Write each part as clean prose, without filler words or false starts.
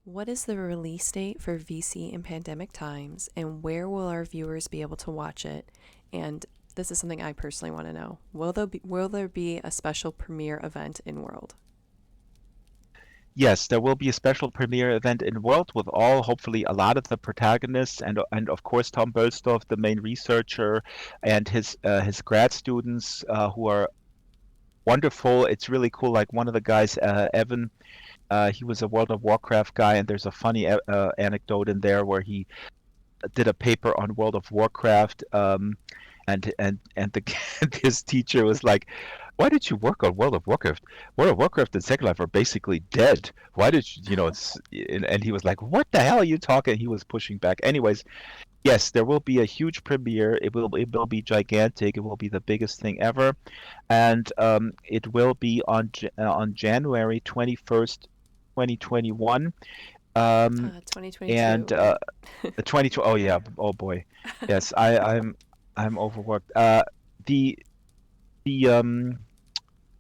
What is the release date for VC in pandemic times, and where will our viewers be able to watch it? And this is something I personally want to know. Will there be a special premiere event in World? Yes, there will be a special premiere event in World with all, hopefully, a lot of the protagonists and of course Tom Bölsdorf, the main researcher, and his grad students who are wonderful. It's really cool. Like one of the guys, Evan, he was a World of Warcraft guy, and there's a funny anecdote in there where he did a paper on World of Warcraft, and his teacher was like, "Why did you work on World of Warcraft? World of Warcraft and Second Life are basically dead. Why did you, you know?" And he was like, "What the hell are you talking?" He was pushing back. Anyways, yes, there will be a huge premiere. It will be gigantic. It will be the biggest thing ever, and it will be on January 21st, 2021. Um, 2022, and right? 22. Oh yeah. Oh boy. Yes, I'm overworked. The the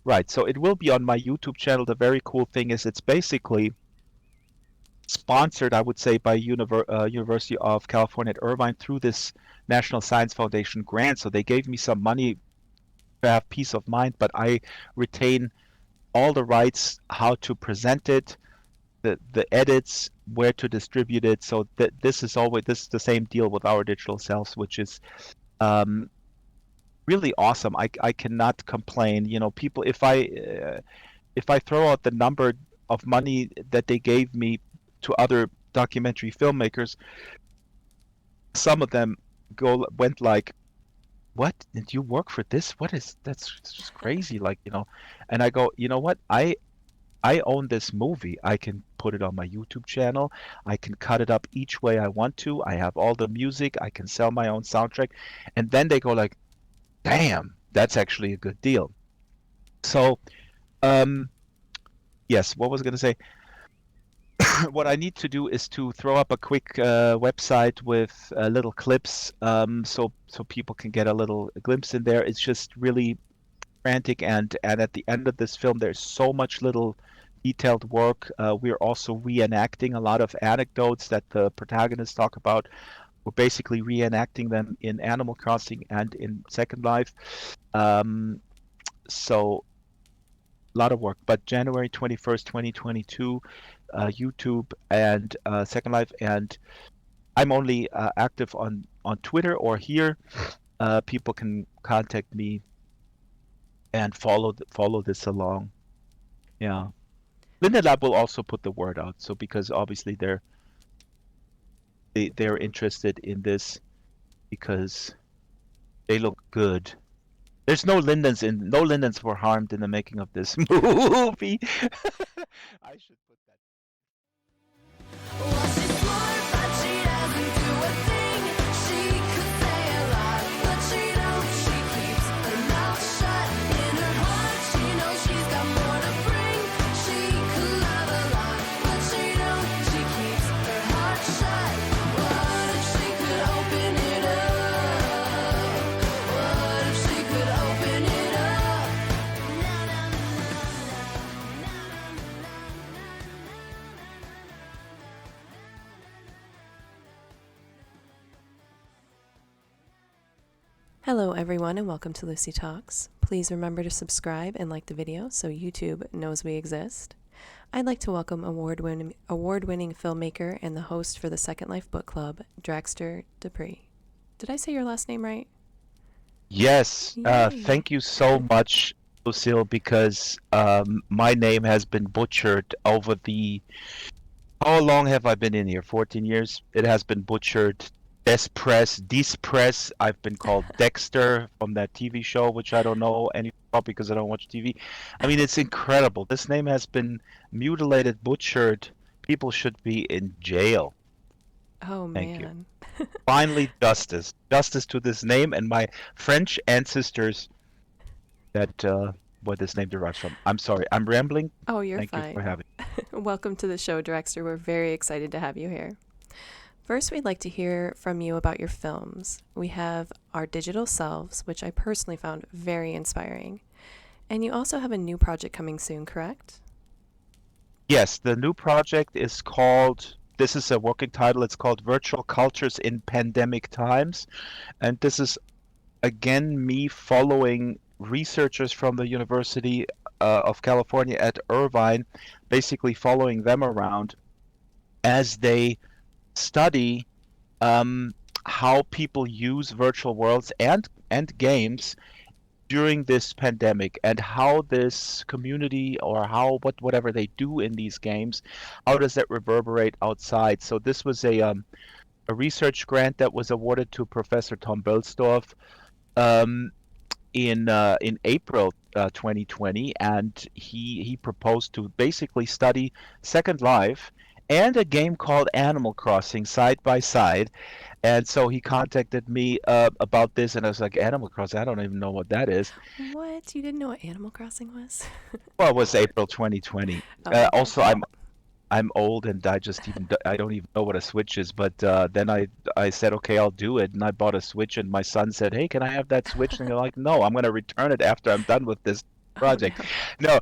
right. So it will be on my YouTube channel. The very cool thing is it's basically sponsored, I would say, by University of California at Irvine through this National Science Foundation grant. So they gave me some money to have peace of mind, but I retain all the rights, how to present it, the edits, where to distribute it. So that this is the same deal with our digital selves, which is um, really awesome. I cannot complain. You know, people, if I throw out the number of money that they gave me to other documentary filmmakers, some of them go went like, "What? Did you work for this? What is that's just crazy?" Like, and I go, "You know what? I own this movie. I can put it on my YouTube channel. I can cut it up each way I want to. I have all the music. I can sell my own soundtrack." And then they go like, "Damn, that's actually a good deal." So, um, yes, what was I going to say? What I need to do is to throw up a quick website with little clips, so people can get a little glimpse in there. It's just really frantic, and at the end of this film, there's so much little detailed work. We're also reenacting a lot of anecdotes that the protagonists talk about. We're basically reenacting them in Animal Crossing and in Second Life. Um, so a lot of work. But January 21st, 2022, YouTube and Second Life, and I'm only active on Twitter or here. People can contact me and follow this along. Yeah. Linda Lab will also put the word out. So because obviously they're interested in this because they look good. There's no Lindens were harmed in the making of this movie. I should put that. Well, she's smart, but she doesn't do a thing. She could say a lot, but she don't. She keeps her mouth shut. In her heart, she knows she's got more to bring. She could love a lot, but she don't. She keeps her heart shut. What if she could open it up? What if she could open it up? Na na na na na na Hello, everyone, and welcome to Lucy Talks. Please remember to subscribe and like the video so YouTube knows we exist. I'd like to welcome award-winning filmmaker and the host for the Second Life Book Club, Draxtor Despres. Did I say your last name right? Yes, Yay! thank you so much, Lucille, because my name has been butchered over the. How long have I been in here? 14 years. It has been butchered. Despres. I've been called Dexter from that TV show, which I don't know anything about because I don't watch TV. I mean, it's incredible. This name has been mutilated, butchered. People should be in jail. Oh Thank you. man. Finally, justice. Justice to this name and my French ancestors that where this name derives from. I'm sorry, I'm rambling. Oh, you're Thank you for fine. having. Welcome to the show, Draxtor. We're very excited to have you here. First, we'd like to hear from you about your films. We have our digital selves, which I personally found very inspiring. And you also have a new project coming soon, correct? Yes, the new project is called, this is a working title, it's called Virtual Cultures in Pandemic Times. And this is, again, me following researchers from the University of California at Irvine, basically following them around as they study um, how people use virtual worlds and games during this pandemic, and how this community, or how whatever they do in these games, how does that reverberate outside. So this was a research grant that was awarded to Professor Tom Belsdorf um, in April 2020, and he proposed to basically study Second Life and a game called Animal Crossing side by side. And so he contacted me about this, and I was like, Animal Crossing, I don't even know what that is. What? You didn't know what Animal Crossing was? Well, it was April 2020. Oh, okay. Also, I'm old, and I don't even know what a Switch is. But then I said, okay, I'll do it, and I bought a Switch, and my son said, hey, can I have that Switch? And you're like, no, I'm going to return it after I'm done with this Oh project. no. No,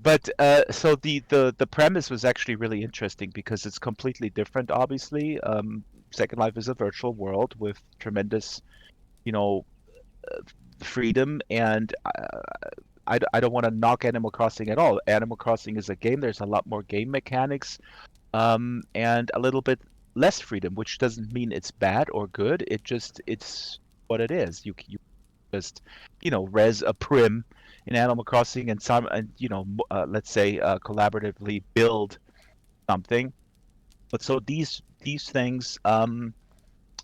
but so the premise was actually really interesting because it's completely different. Obviously, Second Life is a virtual world with tremendous, you know, freedom, and I don't want to knock Animal Crossing at all. Animal Crossing is a game. There's a lot more game mechanics, and a little bit less freedom, which doesn't mean it's bad or good. It's what it is. You just res a prim in Animal Crossing, and let's say collaboratively build something. But so these things,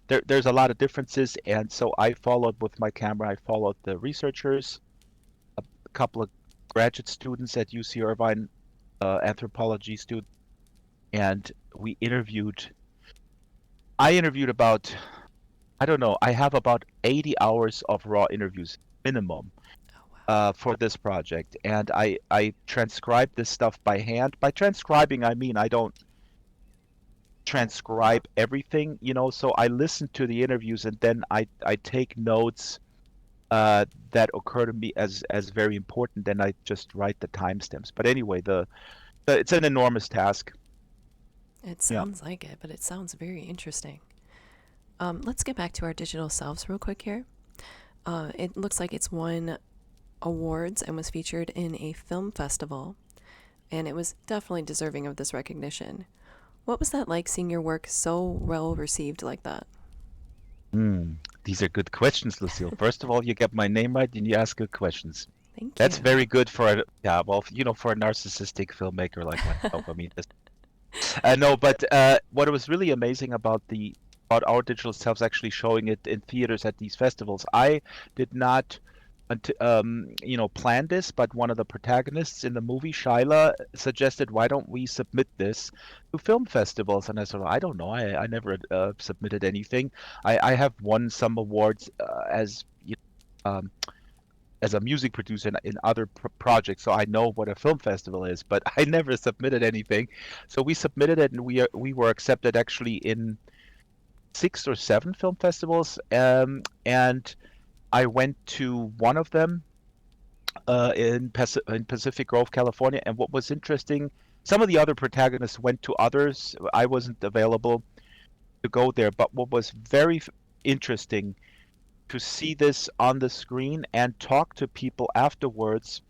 there's a lot of differences, and so I followed with my camera. I followed the researchers, a couple of graduate students at UC Irvine, anthropology students, and I interviewed about, I don't know, I have about 80 hours of raw interviews minimum Oh wow. for this project, and I transcribed this stuff by hand. By transcribing, I mean I don't transcribe everything, so I listen to the interviews, and then I take notes that occur to me as very important, and I just write the timestamps. But anyway, it's an enormous task. It Yeah. sounds like it, but it sounds very interesting. Let's get back to our digital selves real quick here. It looks like it's won awards and was featured in a film festival, and it was definitely deserving of this recognition. What was that like, seeing your work so well received like that? These are good questions, Lucille. First of all, you get my name right and you ask good questions. Thank That's you. very good for for a narcissistic filmmaker like myself. I mean, no, but what was really amazing about our digital selves actually showing it in theaters at these festivals. I did not, plan this, but one of the protagonists in the movie, Shyla, suggested, "Why don't we submit this to film festivals?" And I said, "I don't know. I never submitted anything. I have won some awards as a music producer in other projects, so I know what a film festival is, but I never submitted anything. So we submitted it, and we were accepted actually in 6 or 7 film festivals, and I went to one of them in Pacific Grove, California. And what was interesting, some of the other protagonists went to others. I wasn't available to go there, but what was very interesting to see this on the screen and talk to people afterwards,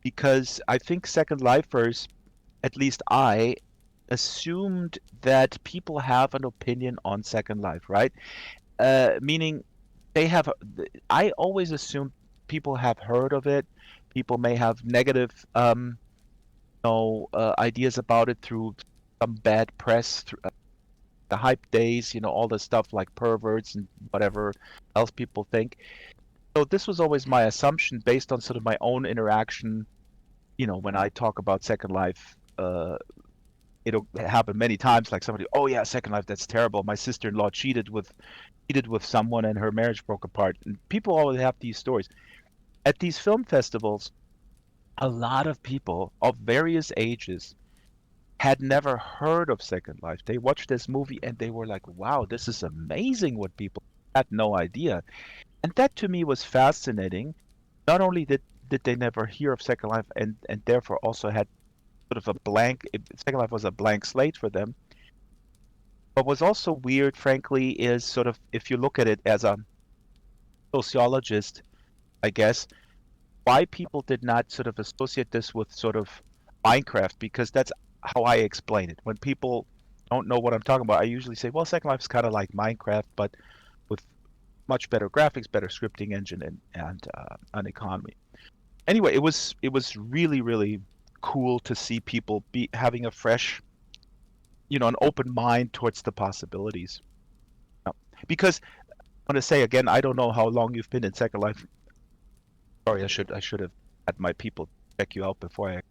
because I think Second Lifers, at least I, assumed that people have an opinion on Second Life, right? Meaning they have, I always assumed people have heard of it. People may have negative, ideas about it through some bad press, through the hype days, all the stuff like perverts and whatever else people think. So this was always my assumption based on sort of my own interaction. When I talk about Second Life, it'll happen many times. Like somebody, oh yeah, Second Life, that's terrible. My sister-in-law cheated with someone, and her marriage broke apart. And people always have these stories. At these film festivals, a lot of people of various ages had never heard of Second Life. They watched this movie and they were like, wow, this is amazing, what people had no idea. And that to me was fascinating. Not only did they never hear of Second Life, and therefore also had sort of a blank. Second Life was a blank slate for them. What was also weird, frankly, is sort of if you look at it as a sociologist, I guess, why people did not sort of associate this with sort of Minecraft, because that's how I explain it. When people don't know what I'm talking about, I usually say, well, Second Life is kind of like Minecraft, but with much better graphics, better scripting engine, and an economy. Anyway, it was really really cool to see people be having a fresh, an open mind towards the possibilities. Yeah. Because I want to say again, I don't know how long you've been in Second Life. Sorry, I should have had my people check you out before I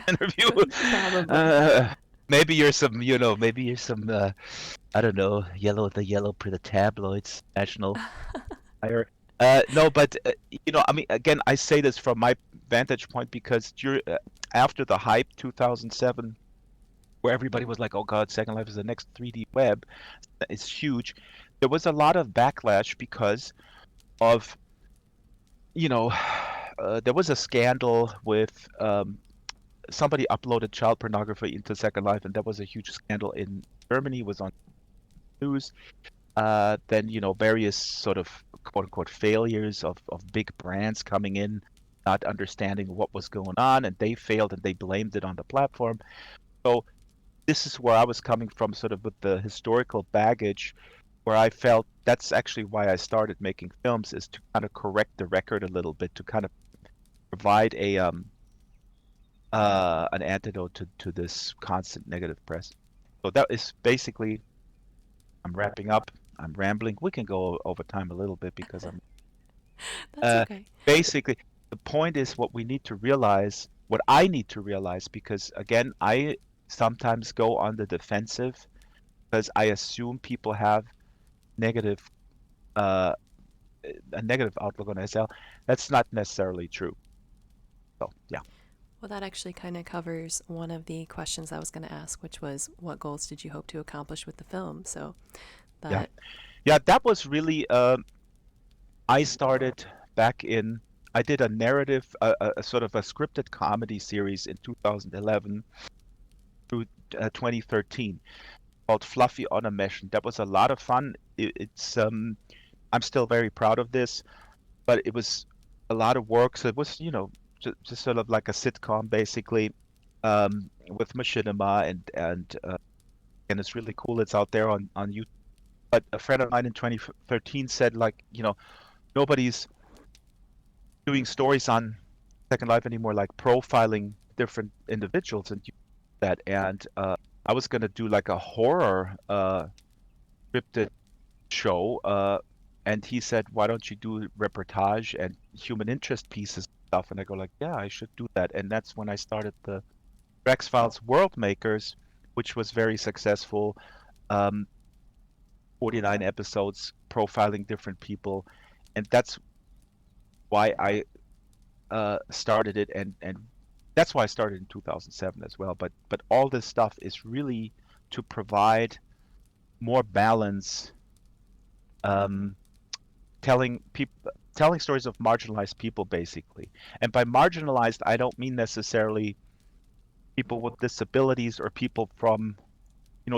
interview. Probably. Uh, maybe you're some I don't know, the yellow for the tabloids, national hire. No, but I mean, again, I say this from my vantage point because after the hype 2007, where everybody was like, "Oh God, Second Life is the next 3D web," it's huge. There was a lot of backlash because of you know, there was a scandal with somebody uploaded child pornography into Second Life, and that was a huge scandal in Germany. It was on news. Then various sort of quote unquote failures of big brands coming in, not understanding what was going on, and they failed and they blamed it on the platform. So this is where I was coming from, sort of with the historical baggage, where I felt that's actually why I started making films, is to kind of correct the record a little bit, to kind of provide an antidote to this constant negative press. So that is basically, I'm wrapping up. I'm rambling. We can go over time a little bit because I'm That's okay. basically, the point is what we need to realize, what I need to realize, because again, I sometimes go on the defensive because I assume people have negative uh, a negative outlook on SL. That's not necessarily true. So yeah. Well, that actually kind of covers one of the questions I was going to ask, which was what goals did you hope to accomplish with the film? So Yeah. that, Yeah, that was really I started back in I did a narrative, a sort of a scripted comedy series in 2011 through 2013 called Fluffy Automation. That was a lot of fun. It's I'm still very proud of this, but it was a lot of work. So it was, just sort of like a sitcom basically, with machinima and it's really cool. It's out there on YouTube. But a friend of mine in 2013 said, like, nobody's doing stories on Second Life anymore, like profiling different individuals and that. And I was gonna do like a horror scripted show, and he said, "Why don't you do reportage and human interest pieces and stuff?" And I go like, "Yeah, I should do that." And that's when I started the Drax Files World Makers, which was very successful. Um, 49 episodes profiling different people, and that's why I started it, and that's why I started in 2007 as well. But all this stuff is really to provide more balance, um, telling stories of marginalized people basically. And by marginalized, I don't mean necessarily people with disabilities or people from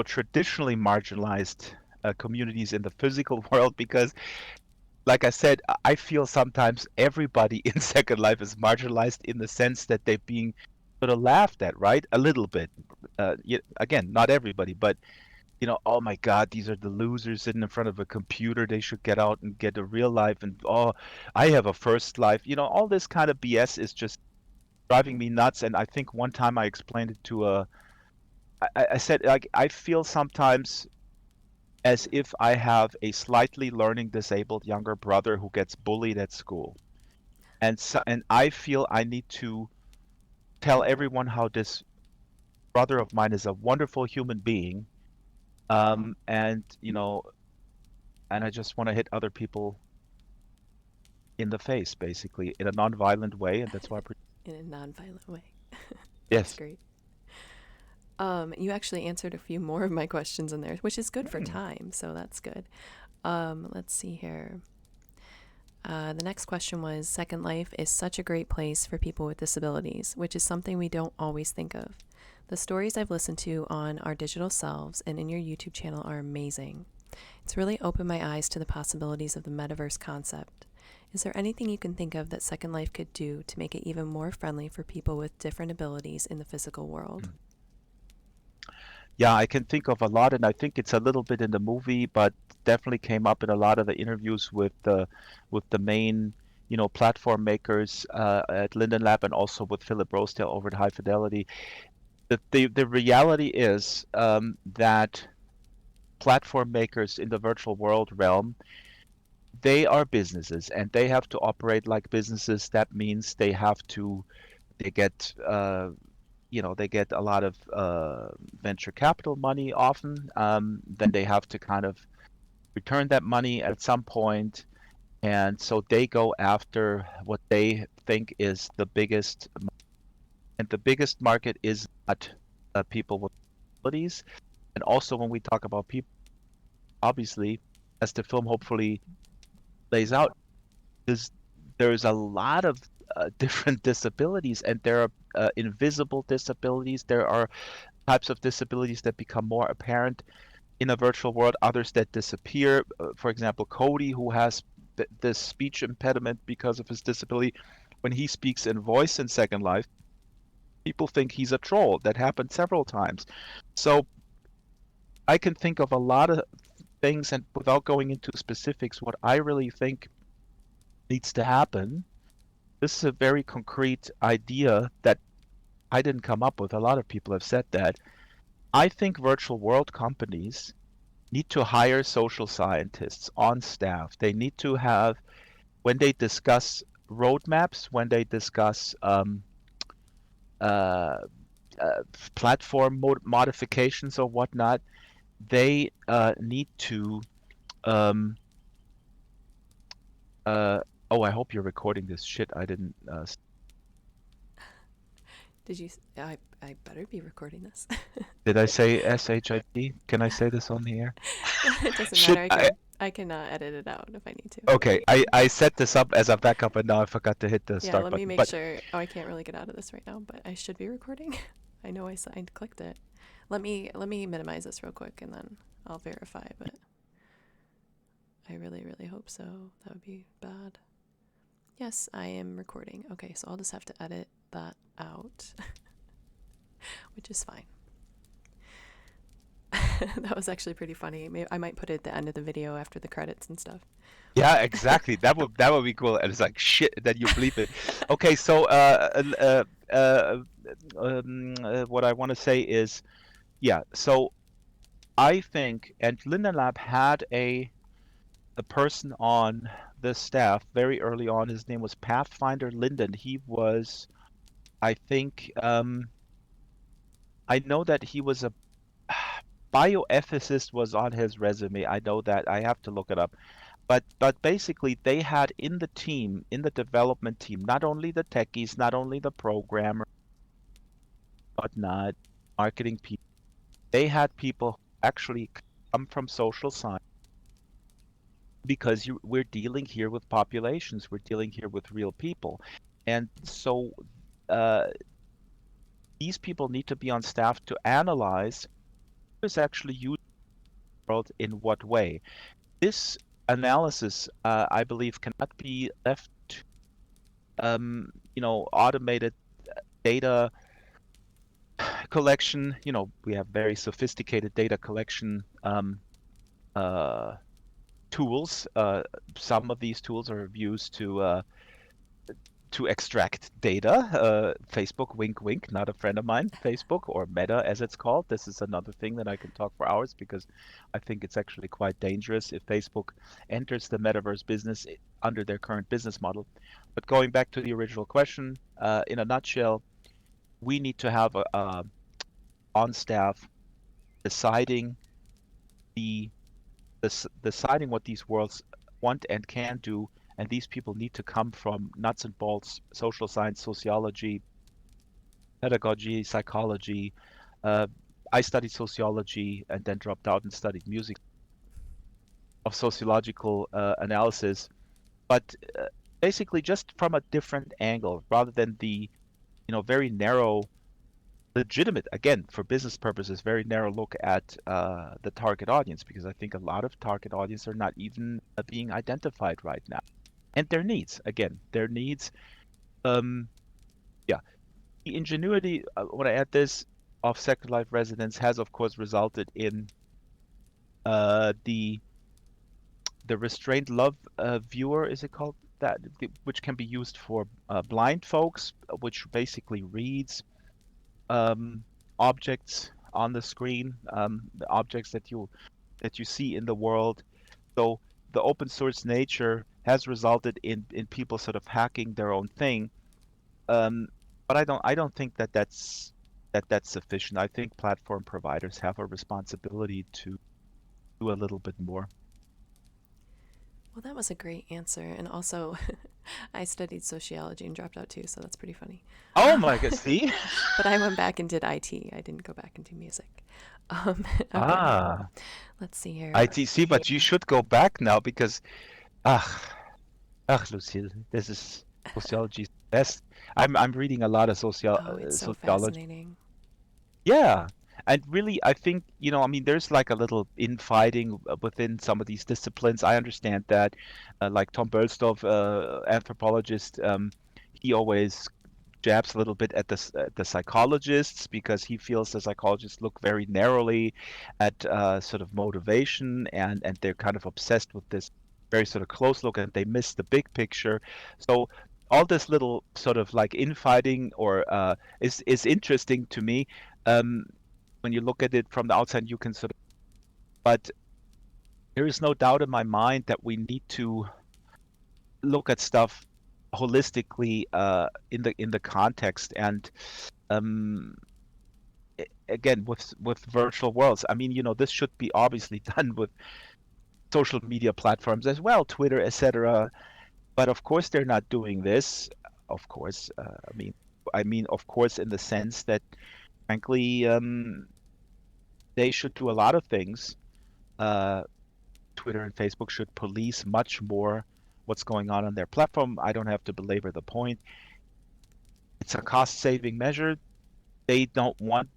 traditionally marginalized communities in the physical world, because like I said, I feel sometimes everybody in Second Life is marginalized in the sense that they're being sort of laughed at, right? A little bit. Again, not everybody, but oh my God, these are the losers sitting in front of a computer. They should get out and get a real life. And oh, I have a first life. All this kind of BS is just driving me nuts. And I think one time I explained it to I said, like, I feel sometimes as if I have a slightly learning disabled younger brother who gets bullied at school. And I feel I need to tell everyone how this brother of mine is a wonderful human being. And I just want to hit other people in the face, basically, in a non-violent way, and that's why. in a non-violent way. That's Yes. great. You actually answered a few more of my questions in there, which is good for time, so that's good. Let's see here. The next question was, Second Life is such a great place for people with disabilities, which is something we don't always think of. The stories I've listened to on our digital selves and in your YouTube channel are amazing. It's really opened my eyes to the possibilities of the metaverse concept. Is there anything you can think of that Second Life could do to make it even more friendly for people with different abilities in the physical world? Yeah, I can think of a lot, and I think it's a little bit in the movie, but definitely came up in a lot of the interviews with the main, platform makers at Linden Lab, and also with Philip Rosedale over at High Fidelity. The reality is that platform makers in the virtual world realm, they are businesses, and they have to operate like businesses. That means they get they get a lot of venture capital money often. Then they have to kind of return that money at some point, and so they go after what they think is the biggest, and the biggest market is not people with abilities. And also, when we talk about people, obviously, as the film hopefully lays out, is there's a lot of different disabilities, and there are invisible disabilities. There are types of disabilities that become more apparent in a virtual world, others that disappear. For example, Cody, who has this speech impediment because of his disability, when he speaks in voice in Second Life, people think he's a troll. That happened several times. So I can think of a lot of things, and without going into specifics, what I really think needs to happen. This is a very concrete idea that I didn't come up with. A lot of people have said that. I think virtual world companies need to hire social scientists on staff. They need to have, when they discuss roadmaps, when they discuss uh, platform modifications or whatnot, they need to. Um, oh, I hope you're recording this shit. I didn't. Did you? I better be recording this. Did I say SHIT? Can I say this on the air? It doesn't Shit, matter. I can edit it out if I need to. okay, I set this up as a backup, and now I forgot to hit the Yeah, start let me button. make But sure. Oh, I can't really get out of this right now, but I should be recording. I know I clicked it. Let me minimize this real quick and then I'll verify, but I really, really hope so. That would be bad. Yes, I am recording. Okay, so I'll just have to edit that out, which is fine. That was actually pretty funny. Maybe I might put it at the end of the video after the credits and stuff. yeah, exactly. That would be cool. And it's like shit that you bleep it. Okay, so what I want to say is, yeah. So I think, and Linden Lab had a person on the staff very early on. His name was Pathfinder Linden. He was, I think, I know that he was a bioethicist was on his resume. I know that. I have to look it up. But basically, they had in the team, in the development team, not only the techies, not only the programmer, whatnot, marketing people. They had people who actually come from social science, because we're dealing here with populations, we're dealing here with real people, and so uh, these people need to be on staff to analyze who is actually using the world in what way. This analysis, I believe, cannot be left to, automated data collection. We have very sophisticated data collection uh, tools. Some of these tools are used to extract data. Facebook, wink, wink, not a friend of mine. Facebook, or Meta as it's called. This is another thing that I can talk for hours, because I think it's actually quite dangerous if Facebook enters the metaverse business under their current business model. But going back to the original question, in a nutshell, we need to have a on staff deciding the deciding what these worlds want and can do, and these people need to come from nuts and bolts social science, sociology, pedagogy, psychology. Uh, I studied sociology and then dropped out and studied music of sociological analysis, but basically just from a different angle rather than the very narrow legitimate, again, for business purposes, very narrow look at the target audience, because I think a lot of target audience are not even being identified right now. And their needs, again, their needs. Um, yeah, the ingenuity, when I add this, of Second Life residents has, of course, resulted in the restrained love viewer, is it called that, which can be used for blind folks, which basically reads um, objects on the screen, the objects that you see in the world. So the open source nature has resulted in people sort of hacking their own thing. Um, but I don't think that's sufficient. I think platform providers have a responsibility to do a little bit more. Well, that was a great answer. And also, I studied sociology and dropped out too, so that's pretty funny. Oh my God, see? But I went back and did IT. I didn't go back and do music. Okay, Ah, let's see here. ITC, but you should go back now because, ah, Lucille, this is sociology's best. I'm reading a lot of Oh, it's so sociology. fascinating. Yeah. And really, I think, I mean, there's like a little infighting within some of these disciplines. I understand that, like Tom Bölstow, anthropologist, he always jabs a little bit at the psychologists because he feels the psychologists look very narrowly at sort of motivation, and they're kind of obsessed with this very sort of close look, and they miss the big picture. So all this little sort of like infighting or is interesting to me. Um, when you look at it from the outside, you can sort of, but there is no doubt in my mind that we need to look at stuff holistically in the context, and um, again with virtual worlds. I mean, this should be obviously done with social media platforms as well, Twitter, etc. But of course, they're not doing this. Of course, I mean, of course, in the sense that, frankly, they should do a lot of things. Uh, Twitter and Facebook should police much more what's going on their platform. I don't have to belabor the point. It's a cost-saving measure. They don't want,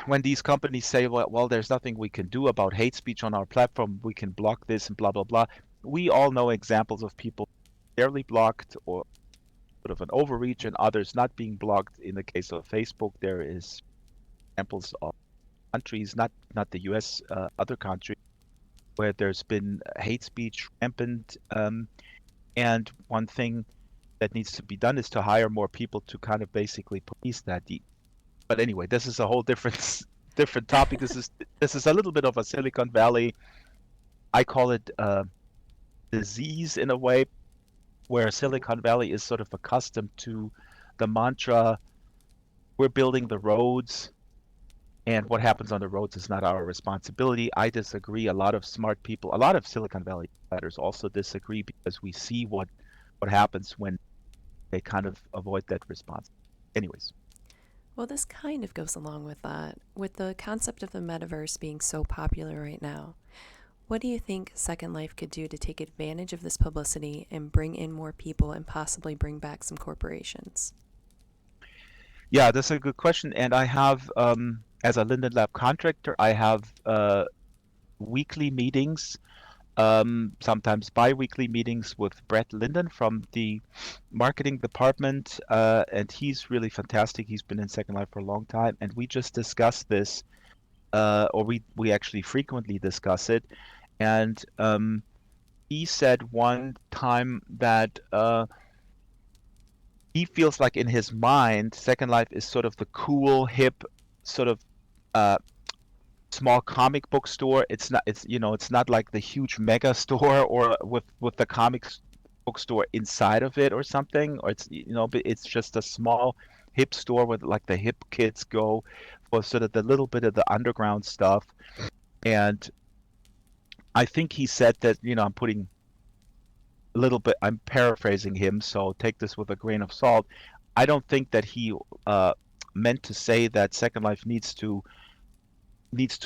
when these companies say, well, there's nothing we can do about hate speech on our platform. We can block this and blah blah blah. We all know examples of people barely blocked or sort of an overreach, and others not being blocked. In the case of Facebook, there is examples of countries, not the U.S., other countries where there's been hate speech rampant. And one thing that needs to be done is to hire more people to kind of basically police that. But anyway, this is a whole different different topic. This is a little bit of a Silicon Valley. I call it disease in a way, where Silicon Valley is sort of accustomed to the mantra, we're building the roads, and what happens on the roads is not our responsibility. I disagree. A lot of smart people, a lot of Silicon Valley insiders also disagree, because we see what happens when they kind of avoid that response. Anyways, Well, this kind of goes along with that. With the concept of the metaverse being so popular right now, what do you think Second Life could do to take advantage of this publicity and bring in more people and possibly bring back some corporations? yeah, that's a good question. And I have, as a Linden Lab contractor, I have weekly meetings, sometimes bi-weekly meetings with Brett Linden from the marketing department, and he's really fantastic. He's been in Second Life for a long time, and we just discuss this, or we actually frequently discuss it. And he said one time that he feels like in his mind, Second Life is sort of the cool, hip, sort of uh, small comic book store. It's not like the huge mega store, or with the comics book store inside of it or something, or but it's just a small hip store where like the hip kids go for sort of the little bit of the underground stuff. And I think he said that, I'm putting a little bit, I'm paraphrasing him, so take this with a grain of salt. I don't think that he meant to say that Second Life needs to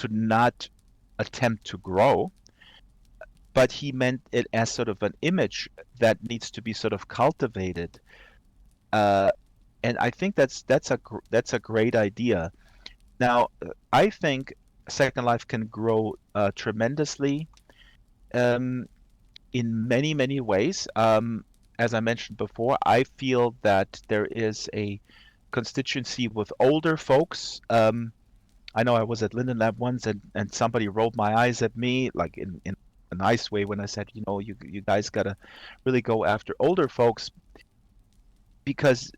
not attempt to grow, but he meant it as sort of an image that needs to be sort of cultivated. Uh, and I think that's a great idea. Now, I think Second Life can grow tremendously um, in many, many ways. As I mentioned before, I feel that there is a constituency with older folks. I know I was at Linden Lab once, and somebody rolled my eyes at me, like in a nice way, when I said, you guys gotta really go after older folks, because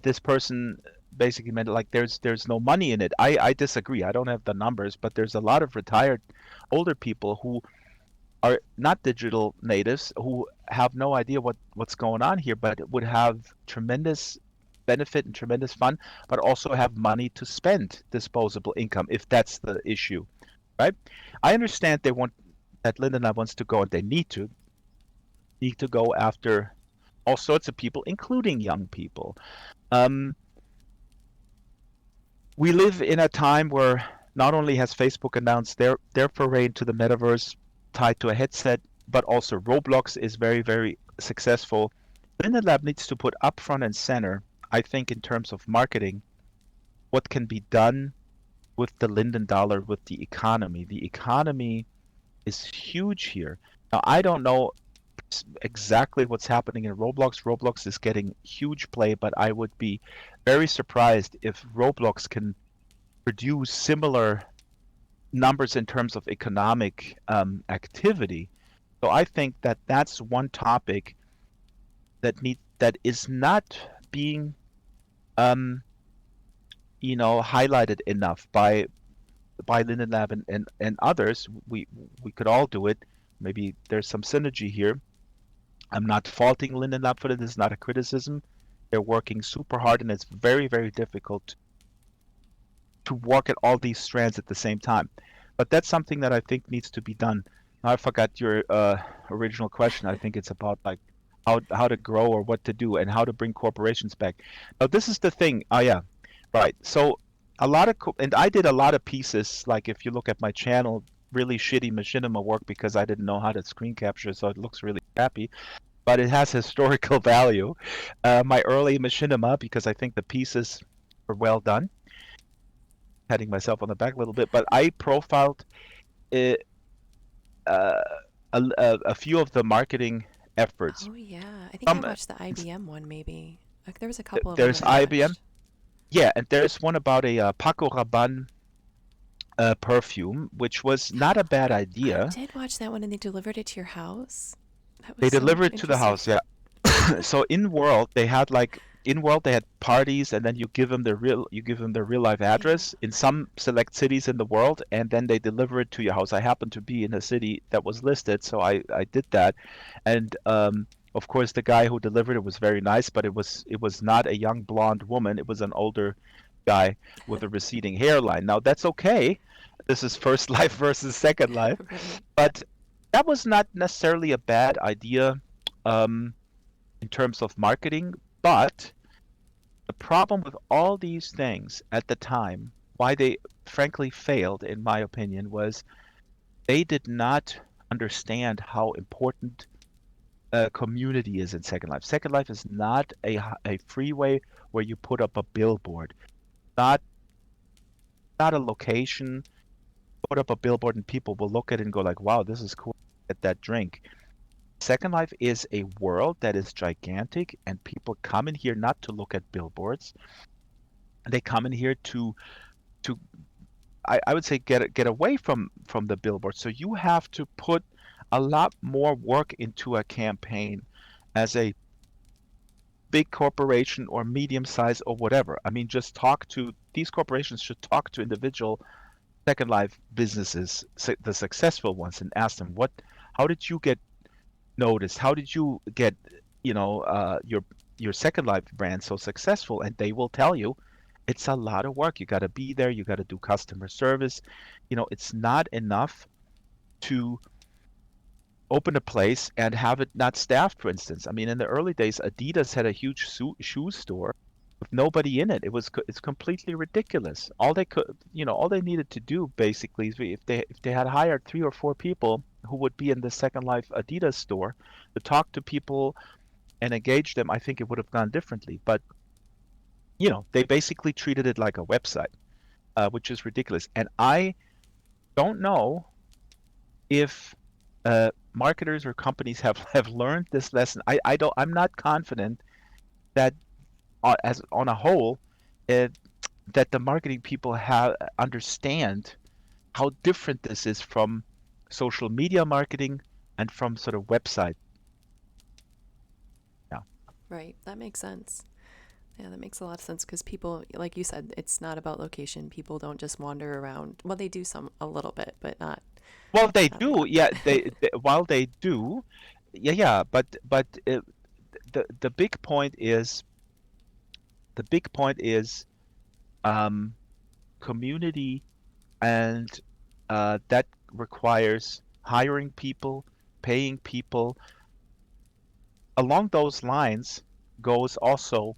this person basically meant like there's no money in it. I disagree. I don't have the numbers, but there's a lot of retired older people who are not digital natives, who have no idea what's going on here, but would have tremendous benefit and tremendous fun, but also have money to spend, disposable income, if that's the issue, right? I understand they want that Linda and I wants to go, and they need to go after all sorts of people, including young people. Um, we live in a time where not only has Facebook announced their foray into the metaverse tied to a headset, but also Roblox is very, very successful. Linden Lab needs to put up front and center, I think, in terms of marketing, what can be done with the Linden dollar, with the economy. The economy is huge here. Now, I don't know exactly what's happening in Roblox. Roblox is getting huge play, but I would be very surprised if Roblox can produce similar numbers in terms of economic activity. So I think that that's one topic that is not being um, highlighted enough by Linden Lab and others. We could all do it. Maybe there's some synergy here. I'm not faulting Linden Lab for it. This is not a criticism. They're working super hard, and it's very, very difficult to work at all these strands at the same time. But that's something that I think needs to be done. Now I forgot your original question. I think it's about like how to grow or what to do and how to bring corporations back. Now this is the thing. Oh yeah, right. So and I did a lot of pieces. Like if you look at my channel, really shitty machinima work because I didn't know how to screen capture, so it looks really crappy. But it has historical value. My early machinima, because I think the pieces were well done, patting myself on the back a little bit, but I profiled uh, uh, a few of the marketing efforts. Oh yeah, I think I Um, watched the IBM one maybe. Like there was a couple of them there's that I IBM, watched. yeah, and there's one about a Paco Rabanne perfume, which was not a bad I idea. did watch that one, and they delivered it to your house. That was They so delivered it to the interesting. house, yeah. So in world they had parties, and then you give them their real life Yeah. address in some select cities in the world, and then they deliver it to your house. I happened to be in a city that was listed, so I did that. And of course the guy who delivered it was very nice, but it was not a young blonde woman. It was an older guy with a receding hairline. Now that's okay. This is first life versus second life, Right. but that was not necessarily a bad idea. Um, in terms of marketing, but the problem with all these things at the time, why they frankly failed, in my opinion, was they did not understand how important community is in Second Life. Second Life is not a freeway where you put up a billboard, not not a location. Put up a billboard and people will look at it and go like, "Wow, this is cool." Get that drink. Second Life is a world that is gigantic, and people come in here not to look at billboards. They come in here to I would say get away from the billboard. So you have to put a lot more work into a campaign as a big corporation or medium size or whatever. I mean, just talk to these corporations should talk to individual Second Life businesses, the successful ones, and ask them how did you get noticed? How did you get, your Second Life brand so successful? And they will tell you it's a lot of work. You got to be there. You got to do customer service. It's not enough to open a place and have it not staffed, for instance. I mean, in the early days, Adidas had a huge shoe store with nobody in it. It's completely ridiculous. All they needed to do basically is if they had hired 3 or 4 people who would be in the Second Life Adidas store to talk to people and engage them, I think it would have gone differently. But they basically treated it like a website, which is ridiculous. And I don't know if marketers or companies have learned this lesson. I'm not confident that as on a whole, uh, that the marketing people have understand how different this is from social media marketing and from sort of website. Yeah. Right. That makes sense. Yeah, that makes a lot of sense because people, like you said, it's not about location. People don't just wander around. Well, they do some a little bit, but Well, they not a do. lot. Yeah, they while they do, yeah, but the big point is the big point is um, community, and that requires hiring people, paying people. Along those lines goes also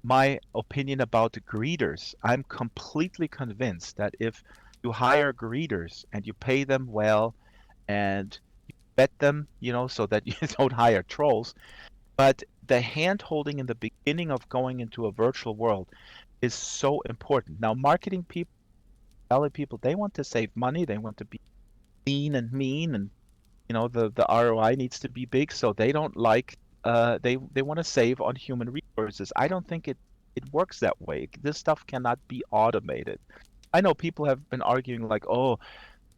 my opinion about the greeters. I'm completely convinced that if you hire greeters and you pay them well and vet them, so that you don't hire trolls, but the hand holding in the beginning of going into a virtual world is so important. Now, marketing people, selling people, they want to save money, they want to be lean and mean, and the ROI needs to be big, so they don't like they want to save on human resources. I don't think it works that way. This stuff cannot be automated. I know people have been arguing like, oh,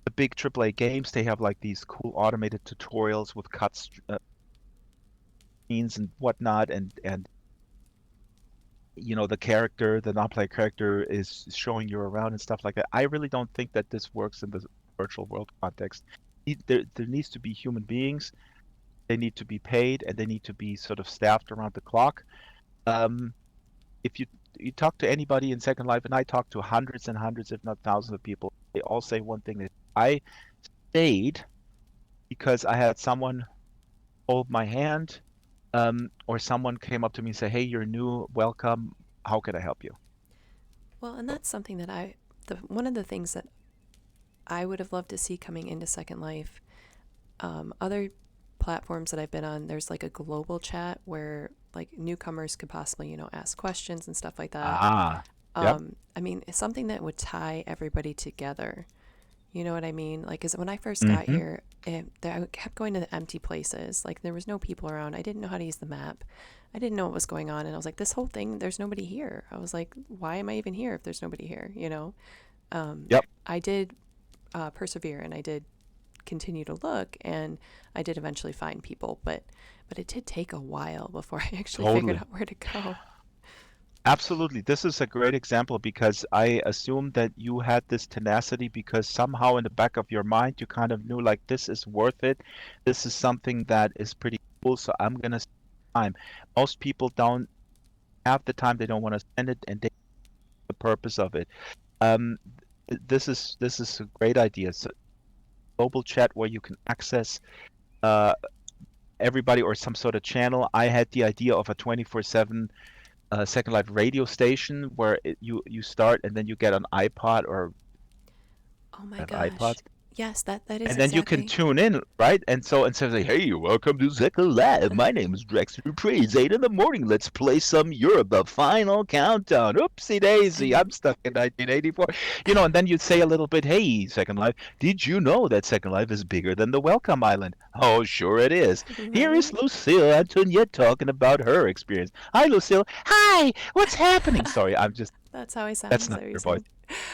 the big AAA games, they have like these cool automated tutorials with cuts, scenes and whatnot, and the non-player character is showing you around and stuff like that. I really don't think that this works in the virtual world context. There needs to be human beings. They need to be paid, and they need to be sort of staffed around the clock. Um, if you talk to anybody in Second Life, and I talk to hundreds and hundreds, if not thousands of people, they all say one thing: that I stayed because I had someone hold my hand, or someone came up to me and said, "Hey, you're new. Welcome. How can I help you?" Well, and that's something that one of the things that I would have loved to see coming into Second Life. Other platforms that I've been on, there's like a global chat where like newcomers could possibly, ask questions and stuff like that. Ah, yep. I mean, it's something that would tie everybody together. You know what I mean? Like, 'cause when I first got Mm-hmm. here, I kept going to the empty places. Like, there was no people around. I didn't know how to use the map. I didn't know what was going on. And I was like, this whole thing, there's nobody here. I was like, why am I even here if there's nobody here? Yep. I did persevere and I did continue to look and I did eventually find people, but it did take a while before I actually figured Totally. out where to go. Absolutely. This is a great example because I assume that you had this tenacity because somehow in the back of your mind you kind of knew like this is worth it. This is something that is pretty cool, so I'm gonna spend time. Most people don't have the time, they don't want to spend it, and they the purpose of it. Um, this is a great idea. So global chat where you can access uh everybody or some sort of channel. I had the idea of a 24/7 Second Life radio station where you start and then you get an iPod or Oh my have gosh. iPods, Yes, that is and then you can exactly. tune in, right? And so instead of saying, "Hey, welcome to Second Life. My name is Draxtor Despres. 8 in the morning. Let's play some Europe. The final countdown. Oopsie daisy. I'm stuck in 1984." And then you'd say a little bit, "Hey, Second Life. Did you know that Second Life is bigger than the Welcome Island?" "Oh, sure it is. Here is Right? Lucille Antoniette talking about her experience. Hi, Lucille. Hi. What's happening?" Sorry, I'm just. That's how I sound. That's Is that not what you're your voice. saying?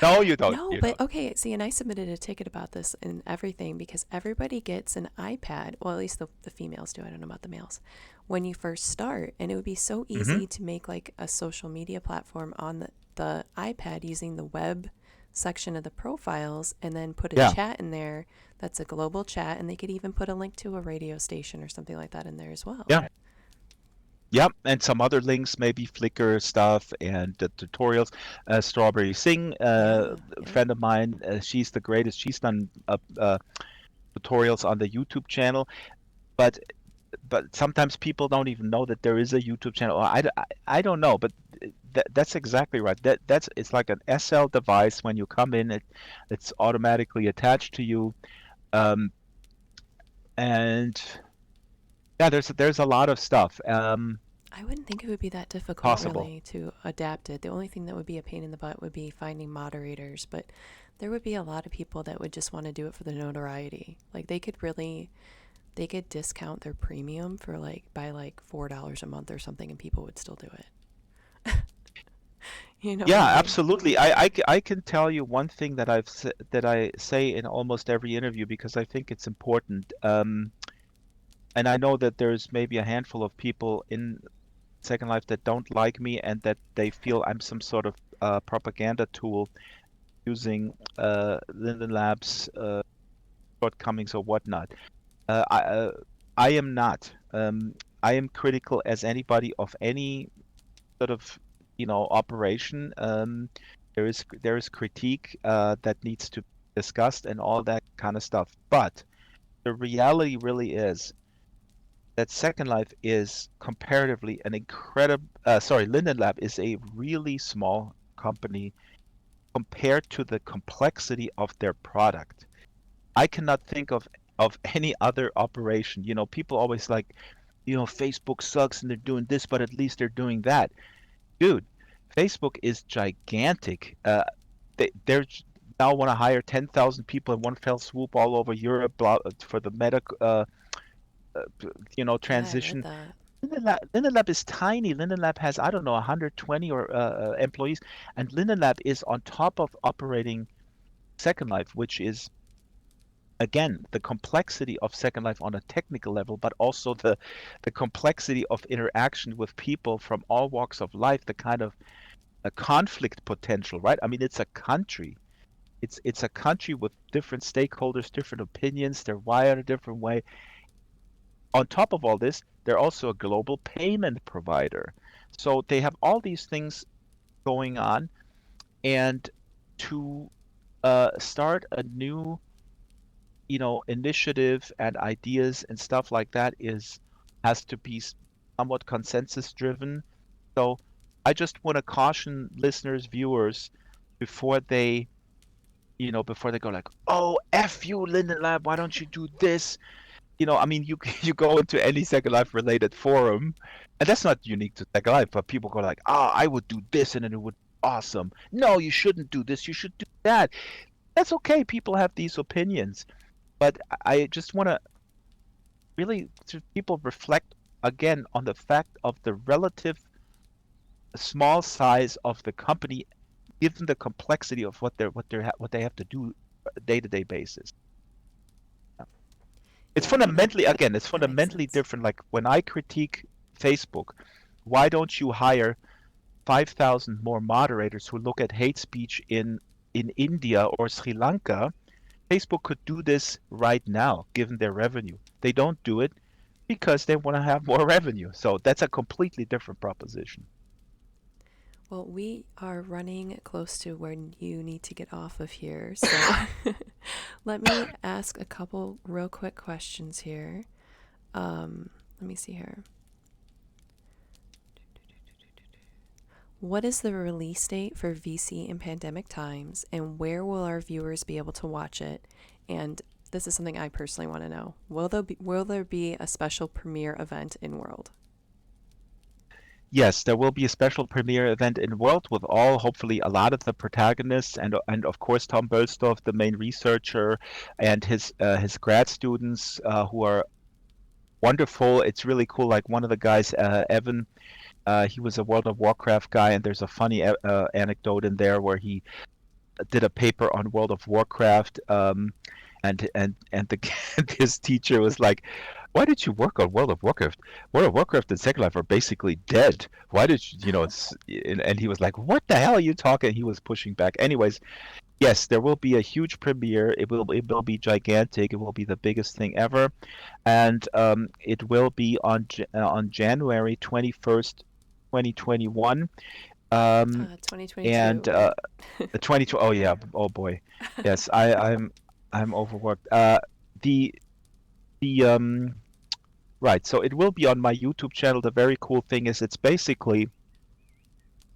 No, you don't. No, You but don't. okay. See, and I submitted a ticket about this and everything because everybody gets an iPad. Well, at least the females do. I don't know about the males. When you first start, and it would be so Hmm. easy to make like a social media platform on the iPad using the web section of the profiles and then put a Yeah. chat in there that's a global chat, and they could even put a link to a radio station or something like that in there as well. Yeah. Yep, and some other links, maybe Flickr stuff and the tutorials. Strawberry Singh, Yeah, a yeah. friend of mine, she's the greatest. She's done tutorials on the YouTube channel, but sometimes people don't even know that there is a YouTube channel. I don't know, but that's exactly right. It's like an SL device. When you come in, it's automatically attached to you, um, and yeah, there's a lot of stuff. I wouldn't think it would be that difficult, Possible. really, to adapt it. The only thing that would be a pain in the butt would be finding moderators, but there would be a lot of people that would just want to do it for the notoriety. Like they could discount their premium for by like $4 a month or something, and people would still do it. You know what Yeah, I mean? absolutely. I can tell you one thing that that I say in almost every interview because I think it's important. And I know that there's maybe a handful of people in Second Life that don't like me and that they feel I'm some sort of propaganda tool using Linden Labs shortcomings or whatnot. Uh, I uh, I am not. I am critical as anybody of any sort of operation. There is critique that needs to be discussed and all that kind of stuff. But the reality really is that Second Life is comparatively an incredible. Sorry, Linden Lab is a really small company compared to the complexity of their product. I cannot think of any other operation. People always like, Facebook sucks and they're doing this, but at least they're doing that. Dude, Facebook is gigantic. They're now want to hire 10,000 people in one fell swoop all over Europe for the medical, Yeah, I read transition. that. Linden Lab is tiny. Linden Lab has, I don't know, 120 or employees, and Linden Lab is on top of operating Second Life, which is again the complexity of Second Life on a technical level, but also the complexity of interaction with people from all walks of life, the kind of a conflict potential, right? I mean, it's a country. It's a country with different stakeholders, different opinions. They're wired a different way. On top of all this, they're also a global payment provider. So they have all these things going on, and to start a new, initiative and ideas and stuff like that has to be somewhat consensus driven. So I just want to caution listeners, viewers, before they, before they go like, "Oh, F you, Linden Lab, why don't you do this?" I mean, you you go into any Second Life related forum, and that's not unique to Second Life, but people go like, "Ah, I would do this and then it would be awesome." No, you shouldn't do this. You should do that. That's okay. People have these opinions, but I just want to really to people reflect again on the fact of the relative small size of the company given the complexity of what they have to do day-to-day basis. It's Yeah, fundamentally, again, it's that makes fundamentally sense. different. Like when I critique Facebook, why don't you hire 5,000 more moderators who look at hate speech in India or Sri Lanka? Facebook could do this right now, given their revenue. They don't do it because they want to have more revenue. So that's a completely different proposition. Well, we are running close to when you need to get off of here, so let me ask a couple real quick questions here. Let me see here. What is the release date for VC in pandemic times, and where will our viewers be able to watch it? And this is something I personally want to know. Will there be a special premiere event in World? Yes, there will be a special premiere event in World with hopefully a lot of the protagonists and of course Tom Bölsdorf, the main researcher, and his grad students who are wonderful. It's really cool. Like one of the guys, Evan, he was a World of Warcraft guy, and there's a funny anecdote in there where he did a paper on World of Warcraft, and his teacher was like, "Why did you work on World of Warcraft? World of Warcraft and Second Life are basically dead. Why did you, it's?" And he was like, "What the hell are you talking?" He was pushing back. Anyways, yes, there will be a huge premiere. It will be gigantic. It will be the biggest thing ever, and it will be on January 21st, 2021. Um, 2022, and right? the 22. Oh yeah. Oh boy. Yes, I'm overworked. The the right. So it will be on my YouTube channel. The very cool thing is it's basically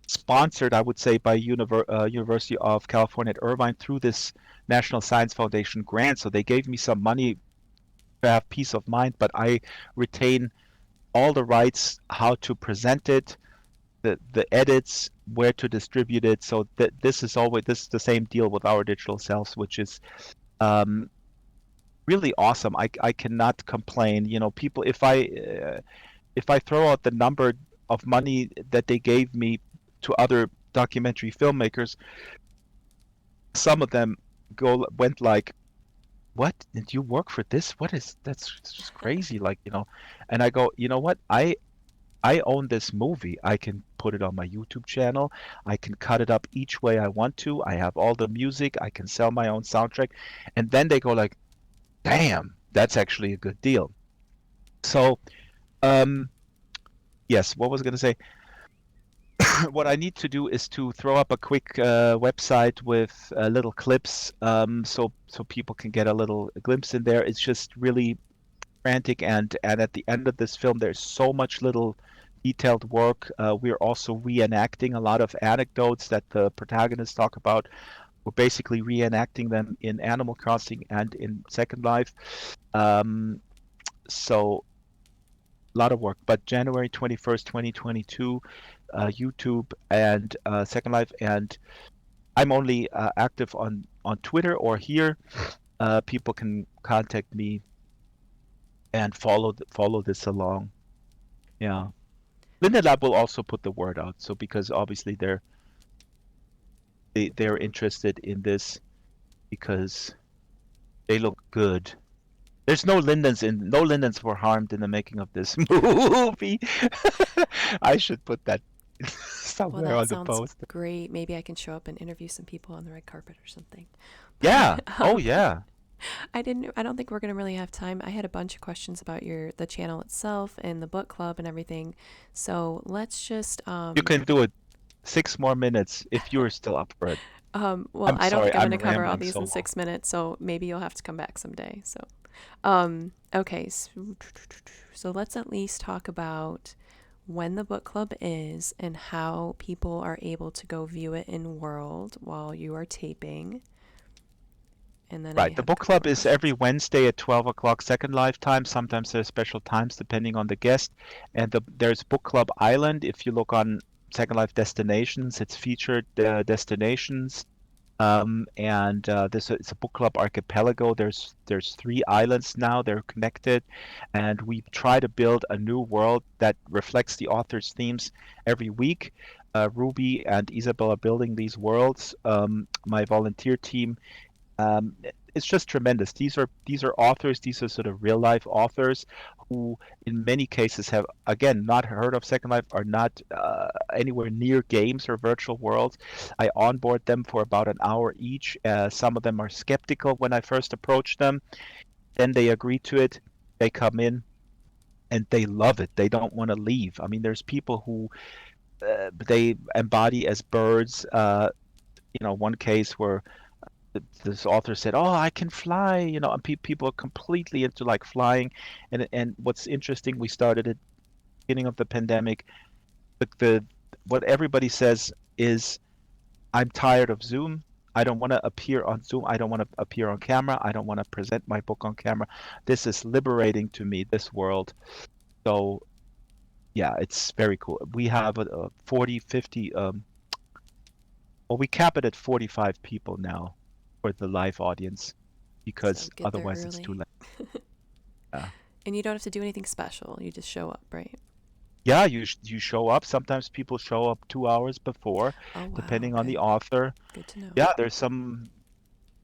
sponsored, I would say, by University of California at Irvine through this National Science Foundation grant. So they gave me some money to have peace of mind, but I retain all the rights, how to present it, the edits, where to distribute it. So this is the same deal with our digital selves, which is um, really awesome. I cannot complain. You know, people, if I throw out the number of money that they gave me to other documentary filmmakers, some of them went like, "What? Did you work for this? That's just crazy!" Like, you know, and I go, you know what? I own this movie. I can put it on my YouTube channel. I can cut it up each way I want to. I have all the music. I can sell my own soundtrack, and then they go like, "Damn, that's actually a good deal." So, um, yes, what was I going to say? What I need to do is to throw up a quick website with little clips, so people can get a little glimpse in there. It's just really frantic, and at the end of this film, there's so much little detailed work. We're also reenacting a lot of anecdotes that the protagonists talk about. We're basically reenacting them in Animal Crossing and in Second Life. So a lot of work. But January 21st, 2022, YouTube and Second Life, and I'm only active on Twitter or here. People can contact me and follow this along. Yeah. Linda Lab will also put the word out. So because obviously they're interested in this because they look good. There's no lindens were harmed in the making of this movie. I should put that Well, somewhere that on the sounds post. great. Maybe I can show up and interview some people on the red carpet or something. Yeah. But Oh yeah. I don't think we're gonna really have time. I had a bunch of questions about the channel itself and the book club and everything. So let's just You can do it 6 more minutes if you're still up for it. well, I'm I don't sorry, think I'm I'm gonna cover all rambling these so in long. 6 minutes, so maybe you'll have to come back someday. So okay, so let's at least talk about when the book club is and how people are able to go view it in World while you are taping. And then I Right. The have a book couple club more is every questions. Wednesday at 12 o'clock Second Life time. Sometimes there's special times depending on the guest. And there's Book Club Island. If you look on Second Life destinations, it's featured destinations. And this it's a book club archipelago. There's 3 islands now. They're connected, and we try to build a new world that reflects the author's themes every week. Ruby and Isabel are building these worlds. My volunteer team, it's just tremendous. These are authors. These are sort of real life authors who, in many cases, have again not heard of Second Life, are not anywhere near games or virtual worlds. I onboard them for about an hour each. Some of them are skeptical when I first approach them. Then they agree to it. They come in and they love it. They don't want to leave. I mean, there's people who they embody as birds. One case where this author said, "Oh, I can fly," and people are completely into like flying. And what's interesting, we started at the beginning of the pandemic, but the what everybody says is, "I'm tired of Zoom. I don't want to appear on Zoom. I don't want to appear on camera. I don't want to present my book on camera. This is liberating to me, this world." So yeah, it's very cool. We have 40, 50, well, we cap it at 45 people now for the live audience So because get there otherwise it's too early. late. Yeah. And you don't have to do anything special. You just show up, right? Yeah, you show up. Sometimes people show up 2 hours before, Oh, wow. depending on Okay. the author. Good to know. Yeah, there's some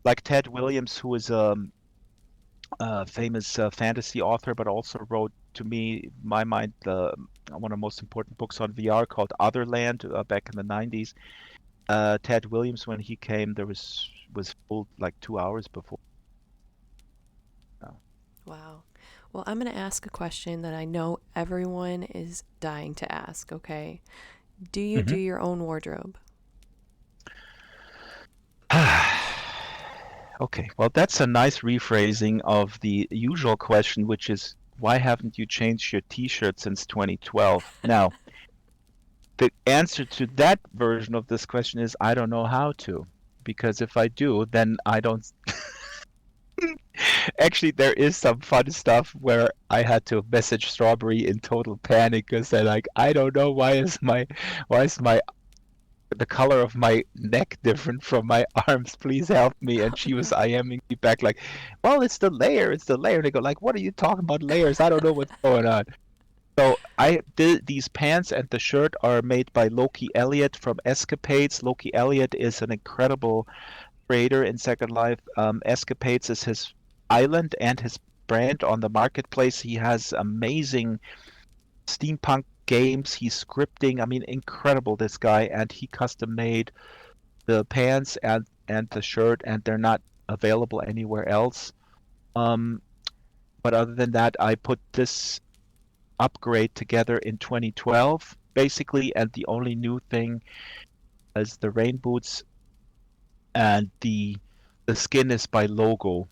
like Ted Williams, who is a famous fantasy author, but also wrote, to me, in my mind, one of the most important books on VR called Otherland back in the 90s. Ted Williams, when he came, there was full like 2 hours before. Wow. Well, I'm going to ask a question that I know everyone is dying to ask, okay? Do you do Mhm. your own wardrobe? Okay, well, that's a nice rephrasing of the usual question, which is, why haven't you changed your t-shirt since 2012? Now, the answer to that version of this question is, I don't know how to, because if I do, then I don't Actually, there is some fun stuff where I had to message Strawberry in total panic because they're like, I don't know why is my the color of my neck different from my arms. Please help me. And Oh she was no. IMing me back like, well, it's the layer, it's the layer. And they go like, what are you talking about layers? I don't know what's going on. So I did these pants and the shirt are made by Loki Elliott from Escapades. Loki Elliott is an incredible creator in Second Life. Escapades is his island and his brand on the marketplace. He has amazing steampunk games. He's scripting. I mean, incredible this guy, and he custom made the pants and the shirt, and they're not available anywhere else. Um, but other than that, I put this upgrade together in 2012, basically, and the only new thing is the rain boots and the skin is by Logo,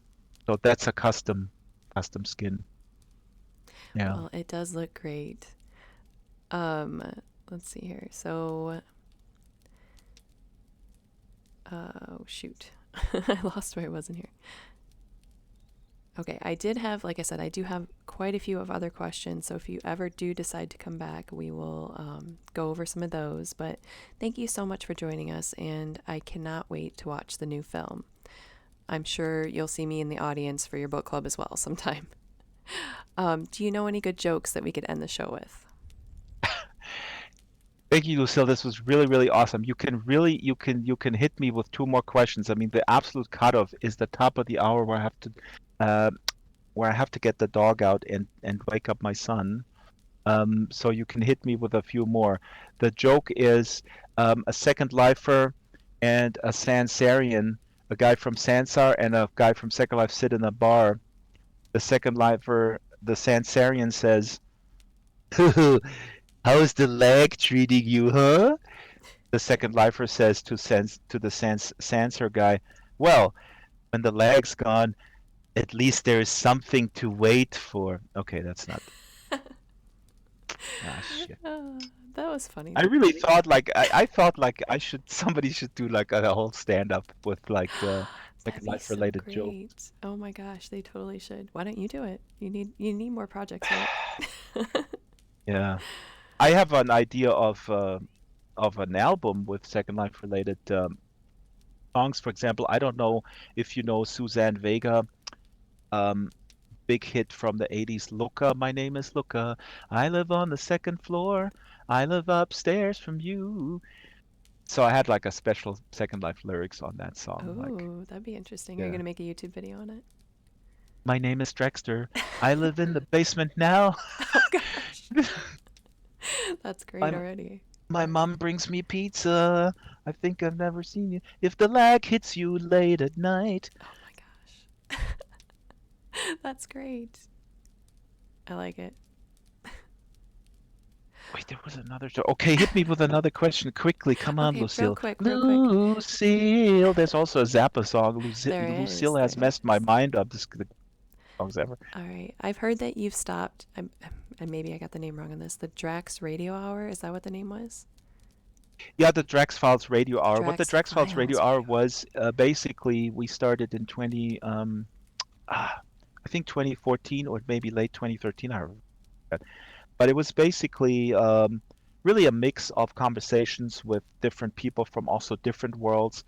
so that's a custom skin. Yeah. Well, it does look great. Um, let's see here. So, oh shoot, I lost where I was in here. Okay, I did have, like I said, I do have quite a few of other questions. So if you ever do decide to come back, we will go over some of those. But thank you so much for joining us, and I cannot wait to watch the new film. I'm sure you'll see me in the audience for your book club as well sometime. Do you know any good jokes that we could end the show with? Thank you, Lucille. This was really, really awesome. You can hit me with two more questions. I mean, the absolute cutoff is the top of the hour uh, where I have to get the dog out and wake up my son. So you can hit me with a few more. The joke is a Second Lifer and a Sansarian, a guy from Sansar and a guy from Second Life sit in a bar. The Second Lifer, the Sansarian says, "How's the leg treating you, huh?" The Second Lifer says to the Sansar guy, "Well, when the leg's gone, at least there is something to wait for." Okay, that's not. Ah, shit. Uh, that was funny. I really thought like I thought like somebody should do like a whole stand up with like That'd Second be Life so related joke. great. Oh my gosh, they totally should. Why don't you do it? You need more projects, right? Yeah. I have an idea of an album with Second Life related songs. For example, I don't know if you know Suzanne Vega, um, big hit from the 80s, Luca, my name is Luca. I live on the second floor. I live upstairs from you. So I had like a special Second Life lyrics on that song. Like, Oh, that'd be interesting. Are you yeah, gonna make a YouTube video on it? my name is Draxtor. I live in the basement now. Oh gosh, that's great My already. my mom brings me pizza. I think I've never seen you. If the lag hits you late at night. Oh my gosh, that's great. I like it. Wait, there was another joke. Okay, hit me with another question quickly. Come on, Okay, real Lucille. quick, real quick. Lucille. There's also a Zappa song. There Lucille is, has there messed my is. mind up. This is the songs ever. All right, I've heard that you've stopped. And maybe I got the name wrong on this. The Drax Radio Hour. Is that what the name was? Yeah, the Drax Files Radio Hour. What the Drax Drax Files Radio Files Hour Radio. was, basically, we started in I think 2014 or maybe late 2013. I remember that. But it was basically really a mix of conversations with different people from also different worlds.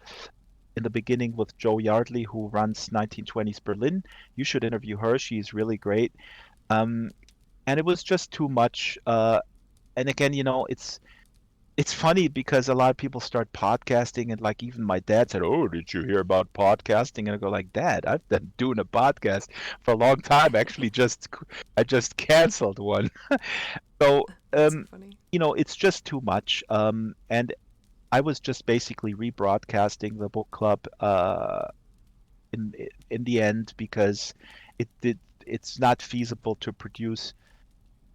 In the beginning with Joe Yardley, who runs 1920s Berlin. You should interview her. She's really great. Um, and it was just too much. And again, it's funny because a lot of people start podcasting, and like even my dad said, "Oh, did you hear about podcasting?" And I go like, "Dad, I've been doing a podcast for a long time. Actually, I just canceled one." So, That's so funny. it's just too much. And I was just basically rebroadcasting the book club in in the end because it's not feasible to produce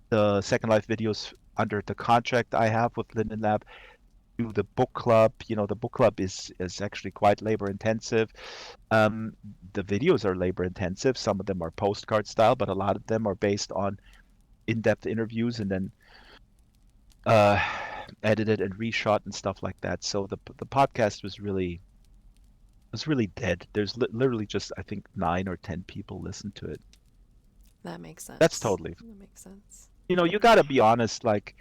the Second Life videos under the contract I have with Linden Lab. Do the book club. The book club is actually quite labor intensive. Um, the videos are labor intensive. Some of them are postcard style, but a lot of them are based on in-depth interviews and then uh, edited and reshot and stuff like that. So the podcast was really was really dead. There's literally just, I think, 9 or 10 people listen to it. That makes That's sense. totally, That makes sense. you got to be honest. Like,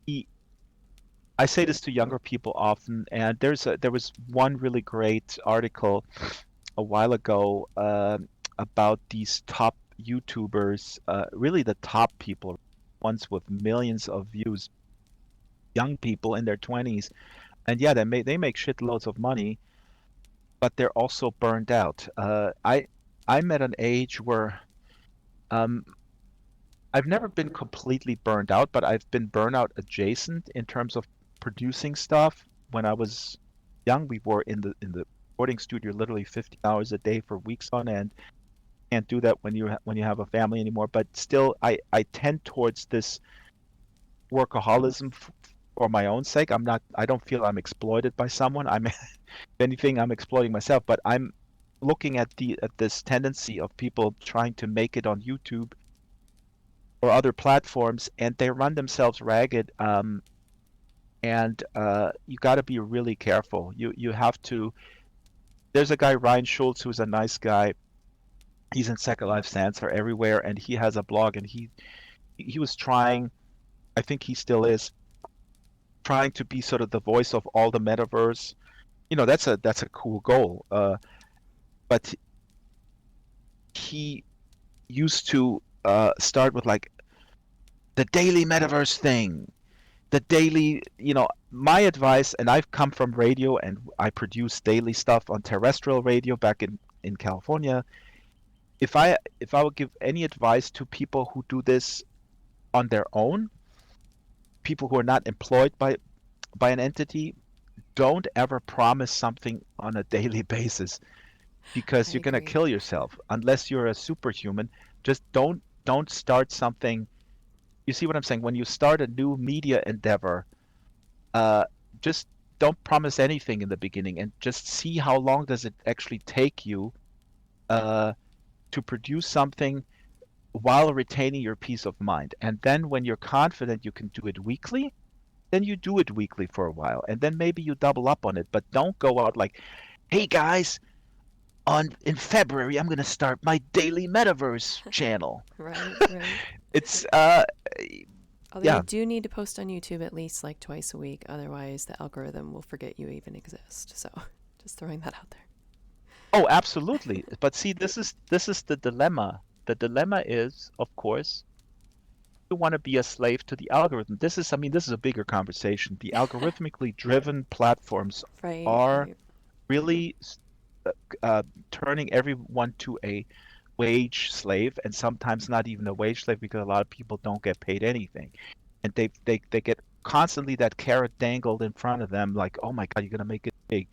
e- I say this to younger people often, and there was one really great article a while ago about these top YouTubers, really the top people, ones with millions of views, young people in their 20s, and yeah, they make shitloads of money, but they're also burned out. I'm at an age where um, I've never been completely burned out, but I've been burnout adjacent in terms of producing stuff. When I was young, we were in the recording studio literally 50 hours a day for weeks on end. Can't do that when you have a family anymore. But still, I tend towards this workaholism for my own sake. I don't feel I'm exploited by someone. If anything, I'm exploiting myself. But I'm looking at this tendency of people trying to make it on YouTube or other platforms, and they run themselves ragged. And you got to be really careful. You have to. There's a guy, Ryan Schultz, who's a nice guy. He's in Second Life Sansa everywhere, and he has a blog, and he was trying. I think he still is trying to be sort of the voice of all the metaverse. That's a cool goal. But he used to start with like the daily metaverse thing, the daily, my advice, and I've come from radio and I produce daily stuff on terrestrial radio back in California. If I would give any advice to people who do this on their own, people who are not employed by an entity, don't ever promise something on a daily basis I because you're gonna agree. kill yourself unless you're a superhuman. Just don't start something. You see what I'm saying? When you start a new media endeavor, uh, just don't promise anything in the beginning and just see how long does it actually take you uh, to produce something while retaining your peace of mind. And then when you're confident you can do it weekly, then you do it weekly for a while, and then maybe you double up on it. But don't go out like, "Hey guys, on in February I'm gonna start my daily metaverse channel." Right, right. It's Although you yeah. do need to post on YouTube at least like twice a week, otherwise the algorithm will forget you even exist. So just throwing that out there. Oh, absolutely. But see, this is the dilemma. The dilemma is, of course, you want to be a slave to the algorithm. This is a bigger conversation. The algorithmically driven platforms Right, are right. really uh, turning everyone to a wage slave, and sometimes not even a wage slave because a lot of people don't get paid anything, and they get constantly that carrot dangled in front of them, like, oh my God, you're gonna make it big.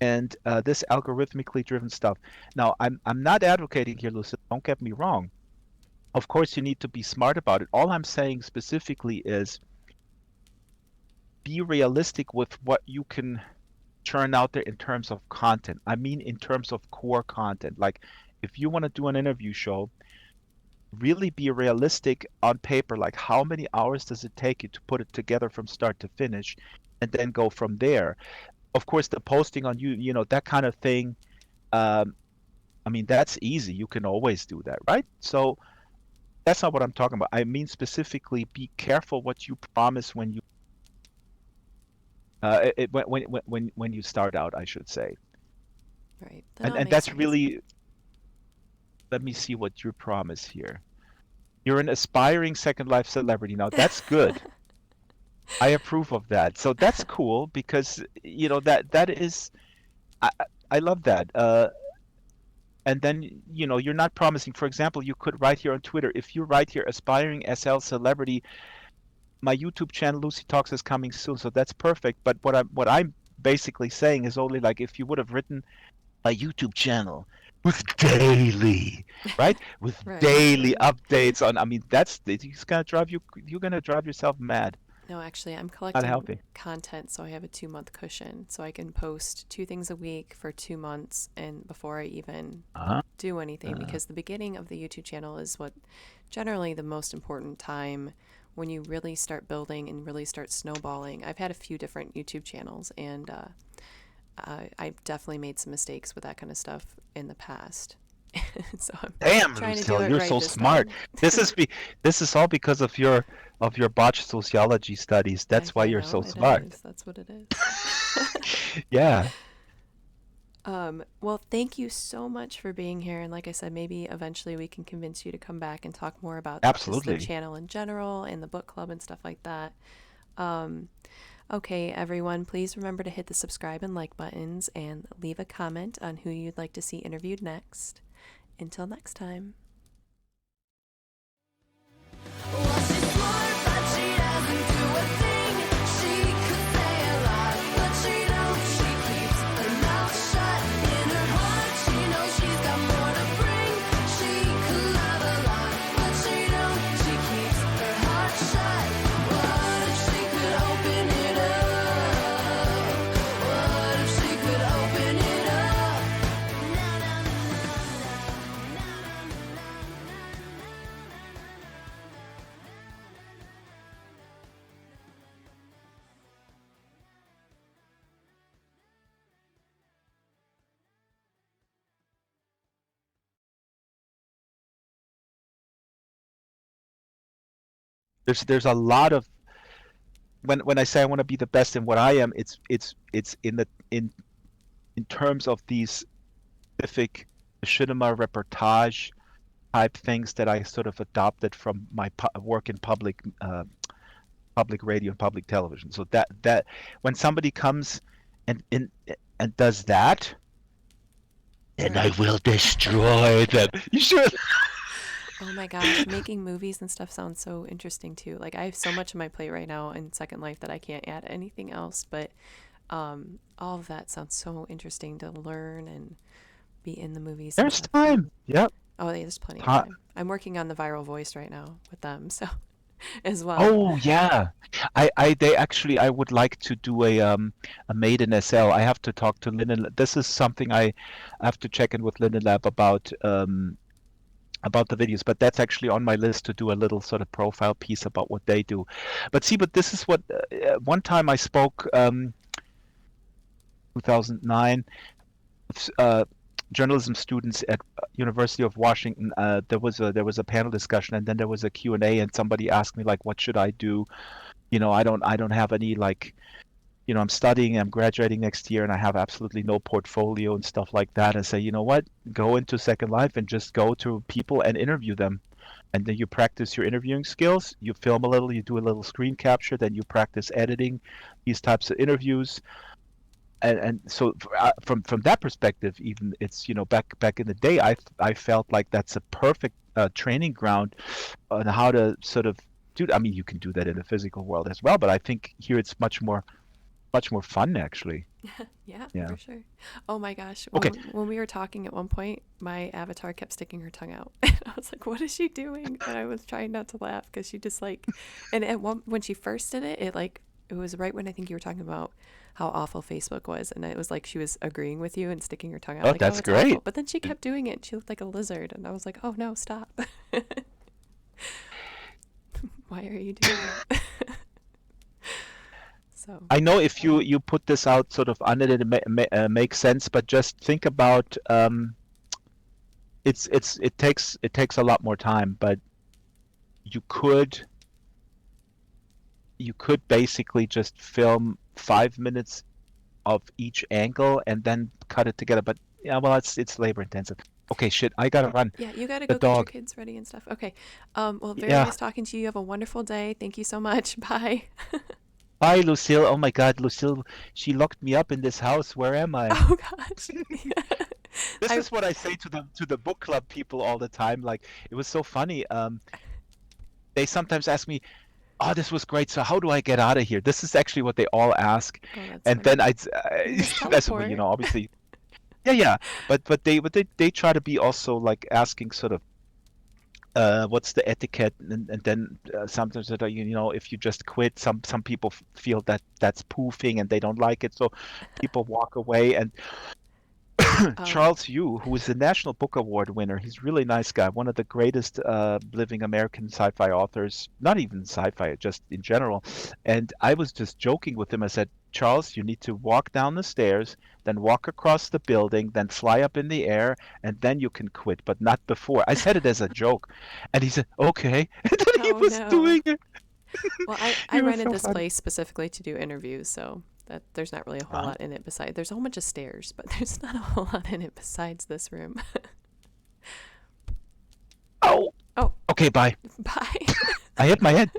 And this algorithmically driven stuff. Now, I'm not advocating here, Lucy. Don't get me wrong. Of course, you need to be smart about it. All I'm saying specifically is be realistic with what you can churn out there in terms of content. I mean, in terms of core content. Like, if you want to do an interview show, really be realistic on paper. Like, how many hours does it take you to put it together from start to finish, and then go from there. Of course, the posting on that kind of thing. Um, I mean, that's easy. You can always do that, right? So that's not what I'm talking about. I mean specifically, be careful what you promise when you when you start out, I should say. Right. That And all and makes that's sense. really, let me see what you promise here. You're an aspiring Second Life celebrity. Now that's good. I approve of that. So that's cool because that is I love that. And then you're not promising. For example, you could write here on Twitter, if you write here aspiring SL celebrity, my YouTube channel Lucy Talks is coming soon, so that's perfect. But what I'm basically saying is only like if you would have written my YouTube channel with daily, right? With Right, daily right. updates on. I mean, it's gonna drive you. You're gonna drive yourself mad. No, actually, I'm Not collecting healthy. content, so I have a 2 month cushion, so I can post 2 things a week for 2 months, and before I even Uh-huh. do anything, Uh, because the beginning of the YouTube channel is what generally the most important time when you really start building and really start snowballing. I've had a few different YouTube channels, and I've definitely made some mistakes with that kind of stuff in the past. So I'm Damn, trying to do Lucille, it you're right so this smart. time. This is all because of your botched sociology studies. That's why I you're know so it smart. is. That's what it is. Yeah, Well, thank you so much for being here. And like I said, maybe eventually we can convince you to come back and talk more about just the absolutely. channel in general and the book club and stuff like that. Um, okay, everyone, please remember to hit the subscribe and like buttons and leave a comment on who you'd like to see interviewed next. Until next time. Well, she's smart, but she doesn't do a thing. She could say a lot, but she don't. She keeps her mouth shut. In her heart, she knows she's got more to bring. She could love a lot, but she don't. She keeps her heart shut. What if she could open it up? What if she could open it up? Na na na na na na na na. There's a lot of when I say I want to be the best in what I am, it's in the in terms of these specific cinema reportage type things that I sort of adopted from my work in public radio and public television. So that when somebody comes and and does that, then I Right. will destroy them. You should. Oh my gosh, making movies and stuff sounds so interesting too. Like I have so much on my plate right now in Second Life that I can't add anything else, but all of that sounds so interesting to learn and be in the movies and There's stuff. time. Yep. Oh, yeah, there's plenty of Ti- time. I'm working on the viral voice right now with them, so as well. Oh yeah, they actually I would like to do a made in SL. I have to talk to Linen. This is something I have to check in with Linen Lab about the videos, but that's actually on my list to do a little sort of profile piece about what they do. But see, but this is what one time I spoke 2009 uh, journalism students at University of Washington. There was a panel discussion, and then there was a Q&A, and somebody asked me like, what should I do? You know, I don't have any like, you know, I'm studying, I'm graduating next year, and I have absolutely no portfolio and stuff like that. And say, you know what, go into Second Life and just go to people and interview them. And then you practice your interviewing skills. You film a little, you do a little screen capture, then you practice editing these types of interviews. And so from that perspective, even it's, you know, back in the day, I felt like that's a perfect training ground on how to sort of do. I mean, you can do that in the physical world as well, but I think here it's much more fun actually. Yeah, Yeah. for sure. Oh my gosh, Okay. when we were talking at one point, my avatar kept sticking her tongue out. And I was like, what is she doing? And I was trying not to laugh because she just like, and when she first did it, it was right when I think you were talking about how awful Facebook was, and it was like she was agreeing with you and sticking her tongue out Oh, like, oh, that's it's awful. great. But then she kept doing it and she looked like a lizard, and I was like, oh no, stop. Why are you doing that? So, I know if you put this out sort of unedited, makes sense, but just think about it takes a lot more time, but you could basically just film 5 minutes of each angle and then cut it together. But yeah, well, it's labor intensive. Okay, shit, I gotta run. yeah, you gotta The go get your dog. kids ready and stuff. Okay. Well, very Yeah. nice talking to you. You have a wonderful day. Thank you so much. Bye. Bye, Lucille. Oh my God, Lucille, she locked me up in this house. Where am I? Oh gosh. This I is what I say to the book club people all the time. Like it was so funny. They sometimes ask me, "Oh, this was great. So how do I get out of here?" This is actually what they all ask, Oh, that's and funny. then I, You just that's what, you teleport. know, obviously, yeah, yeah. But they try to be also like asking sort of what's the etiquette, and then sometimes that you know, if you just quit, some people feel that that's poofing and they don't like it, so people walk away, and Charles Yu, who is the National Book Award winner. He's a really nice guy, one of the greatest living American sci-fi authors, not even sci-fi, just in general. And I was just joking with him. I said, Charles, you need to walk down the stairs, then walk across the building, then fly up in the air, and then you can quit, but not before. I said it as a joke. And he said, okay. And then he Oh, was no. doing it. Well, I He was rented so this funny. place specifically to do interviews, so that there's not really a whole Uh-huh. lot in it besides. There's a whole bunch of stairs, but there's not a whole lot in it besides this room. Oh. Oh. Okay, bye. Bye. I hit my head.